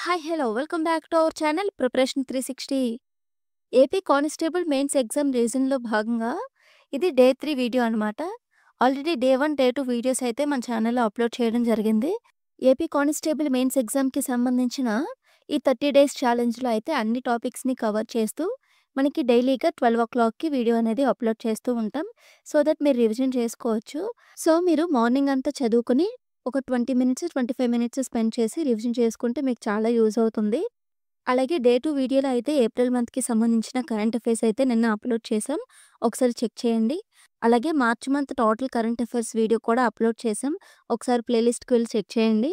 Hi hello welcome back to our channel preparation 360. AP constable mains exam రీజన్లో భాగంగా ఇది day 3 video అనమాట. Already day 1, day 2 videos అయితే మన ఛానల్లో అప్లోడ్ చేయడం జరిగింది. ఏపీ కానిస్టేబుల్ మెయిన్స్ ఎగ్జామ్కి సంబంధించిన ఈ 30 డేస్ ఛాలెంజ్లో అయితే అన్ని టాపిక్స్ని కవర్ చేస్తూ మనకి డైలీగా 12 o'clockకి వీడియో అనేది అప్లోడ్ చేస్తూ ఉంటాం. సో దట్ మీరు రివిజన్ చేసుకోవచ్చు. సో మీరు మార్నింగ్ అంతా చదువుకుని ఒక 20 మినిట్స్, 25 మినిట్స్ స్పెండ్ చేసి రివిజన్ చేసుకుంటే మీకు చాలా యూజ్ అవుతుంది. అలాగే డే 2 వీడియోలో అయితే ఏప్రిల్ మంత్‌కి సంబంధించిన కరెంట్ అఫైర్స్ అయితే నిన్న అప్లోడ్ చేశాం. ఒకసారి చెక్ చేయండి. అలాగే March month total current affairs video కూడా అప్లోడ్ చేశాం. ఒకసారి ప్లేలిస్ట్‌కి వెళ్లి చెక్ చేయండి.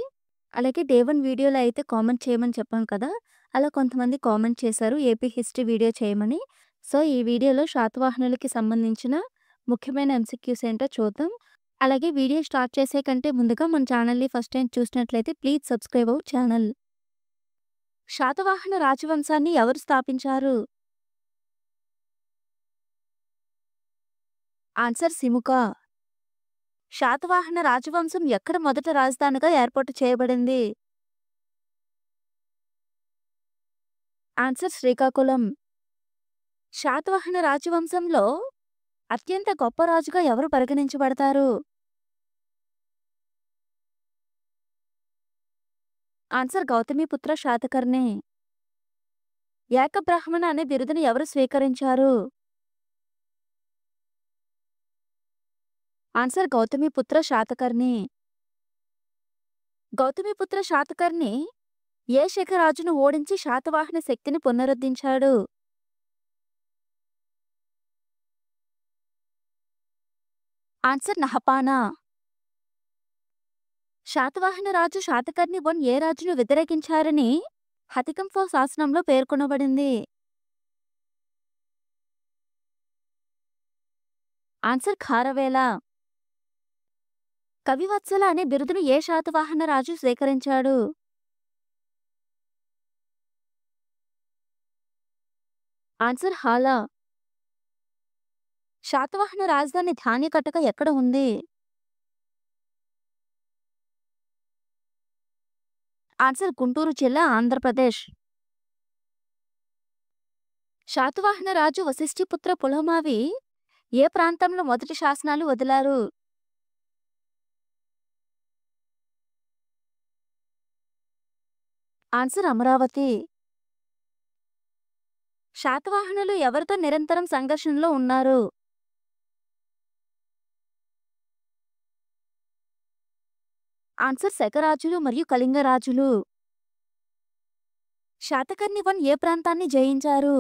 అలాగే డే 1 వీడియోలో అయితే కామెంట్ చేయమని చెప్పాం కదా! అలా కొంతమంది కామెంట్ చేశారు ఏపీ హిస్టరీ వీడియో చేయమని. సో ఈ వీడియోలో శాతవాహనులకి సంబంధించిన ముఖ్యమైన ఎంసీక్యూస్ ఏంటో చూద్దాం. అలాగే వీడియో స్టార్ట్ చేసే కంటే ముందుగా మన ఛానల్‌ని ఫస్ట్ టైం చూసినట్లయితే please subscribe our channel. Satavahana రాజవంశాన్ని ఎవరు స్థాపించారు? ఆన్సర్ సిముక. శాతవాహన రాజవంశం ఎక్కడ మొదట రాజధానిగా ఏర్పాటు చేయబడింది? ఆన్సర్ శ్రీకాకుళం. శాతవాహన రాజవంశంలో అత్యంత గొప్ప రాజుగా ఎవరు పరిగణించబడతారు? ఆన్సర్ గౌతమిపుత్ర శాతకర్ణి. ఏకబ్రాహ్మణ అనే బిరుదును ఎవరు స్వీకరించారు? ఆన్సర్ గౌతమిపుత్ర శాతకర్ణి. గౌతమిపుత్ర శాతకర్ణి ఏ శకరాజును ఓడించి శాతవాహన శక్తిని పునరుద్ధరించాడు? ఆన్సర్ నహపాన. శాతవాహన రాజు శాతకర్ణి ఏ రాజును వ్యతిరేకించారని హతికంఫో శాసనంలో పేర్కొనబడింది? ఆన్సర్ ఖారవేల. కవివత్సల అనే బిరుదును ఏ శాతవాహన రాజు స్వీకరించాడు? ఆన్సర్ హాలా. శాతవాహన రాజధాని ధాన్యకట్టక ఎక్కడ ఉంది? ఆన్సర్ గుంటూరు జిల్లా, ఆంధ్రప్రదేశ్. శాతవాహన రాజు వశిష్ఠిపుత్ర పులమావి ఏ ప్రాంతంలో మొదటి శాసనాలు వదిలారు? ఆన్సర్ అమరావతి. శాతవాహనులు ఎవరితో నిరంతరం సంఘర్షణలో ఉన్నారు? ఆన్సర్ శకరాజులు మరియు కళింగరాజులు. శాతకర్ణి ఏ ప్రాంతాన్ని జయించారు?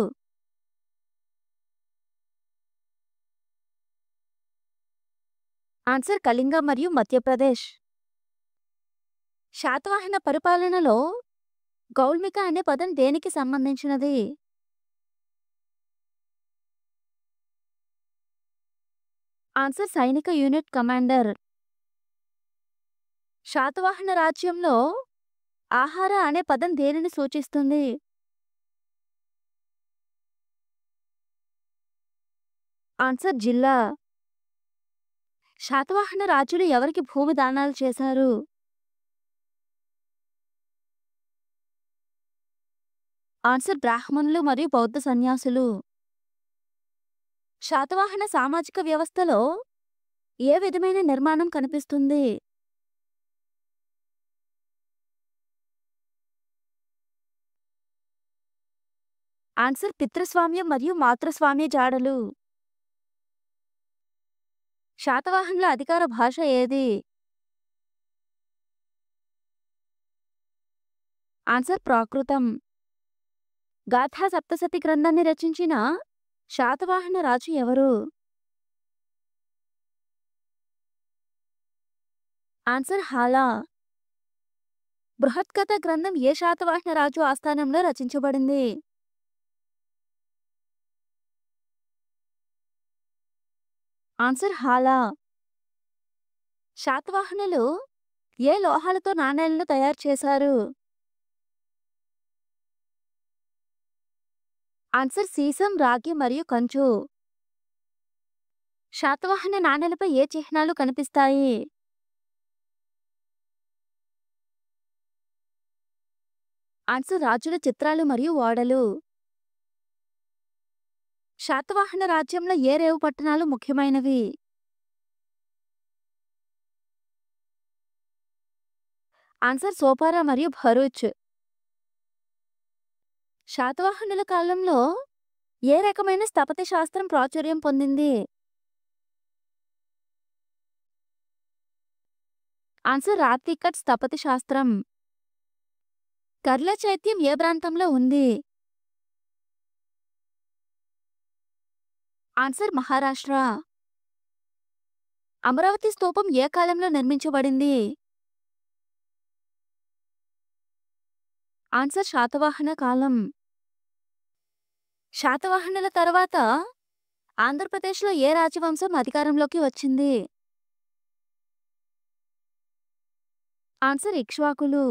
ఆన్సర్ కళింగ మరియు మధ్యప్రదేశ్. శాతవాహన పరిపాలనలో గౌల్మిక అనే పదం దేనికి సంబంధించినది? ఆన్సర్ సైనిక యూనిట్ కమాండర్. శాతవాహన రాజ్యంలో ఆహార అనే పదం దేనిని సూచిస్తుంది? ఆన్సర్ జిల్లా. శాతవాహన రాజులు ఎవరికి భూమి దానాలు చేశారు? ఆన్సర్ బ్రాహ్మణులు మరియు బౌద్ధ సన్యాసులు. శాతవాహన సామాజిక వ్యవస్థలో ఏ విధమైన నిర్మాణం కనిపిస్తుంది? ఆన్సర్ పితృస్వామ్యం మరియు మాతృస్వామ్య జాడలు. శాతవాహనుల అధికార భాష ఏది? ఆన్సర్ ప్రాకృతం. గాథా సప్తశతి గ్రంథాన్ని రచించిన శాతవాహన రాజు ఎవరు? ఆన్సర్ హాలా. బృహత్కథ గ్రంథం ఏ శాతవాహన రాజు ఆస్థానంలో రచించబడింది? ఆన్సర్ హాలా. శాతవాహనులు ఏ లోహాలతో నాణేలను తయారు చేశారు? ఆన్సర్ సీసం, రాగి మరియు కంచు. శాతవాహన నాణేలపై ఏ చిహ్నాలు కనిపిస్తాయి? ఆన్సర్ రాజుల చిత్రాలు మరియు ఓడలు. శాతవాహన రాజ్యంలో ఏ రేవు పట్టణాలు ముఖ్యమైనవి? ఆన్సర్ సోపారా మరియు భరూచ్. శాతవాహనుల కాలంలో ఏ రకమైన స్థపతి శాస్త్రం ప్రాచుర్యం పొందింది? ఆన్సర్ రాతికట్ స్థపతి శాస్త్రం. కర్ల చైత్యం ఏ ప్రాంతంలో ఉంది? ఆన్సర్ మహారాష్ట్ర. అమరావతి స్తూపం ఏ కాలంలో నిర్మించబడింది? ఆన్సర్ శాతవాహన కాలం. శాతవాహనుల తర్వాత ఆంధ్రప్రదేశ్లో ఏ రాజవంశం అధికారంలోకి వచ్చింది? ఆన్సర్ ఇక్ష్వాకులు.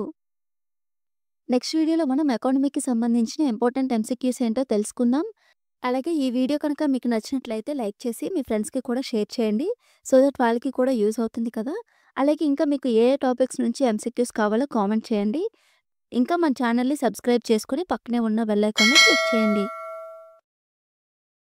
నెక్స్ట్ వీడియోలో మనం ఎకానమీకి సంబంధించిన ఇంపార్టెంట్ ఎంసీక్యూస్ ఏంటో తెలుసుకుందాం. అలాగే ఈ వీడియో కనుక మీకు నచ్చినట్లయితే లైక్ చేసి మీ ఫ్రెండ్స్‌కి కూడా షేర్ చేయండి. సో దట్ వాళ్ళకి కూడా యూజ్ అవుతుంది కదా! అలాగే ఇంకా మీకు ఏ ఏ టాపిక్స్ నుంచి ఎంసీక్యూస్ కావాలో కామెంట్ చేయండి. ఇంకా మన ఛానల్‌ని సబ్స్క్రైబ్ చేసుకొని పక్కనే ఉన్న బెల్ ఐకాన్‌ని క్లిక్ చేయండి.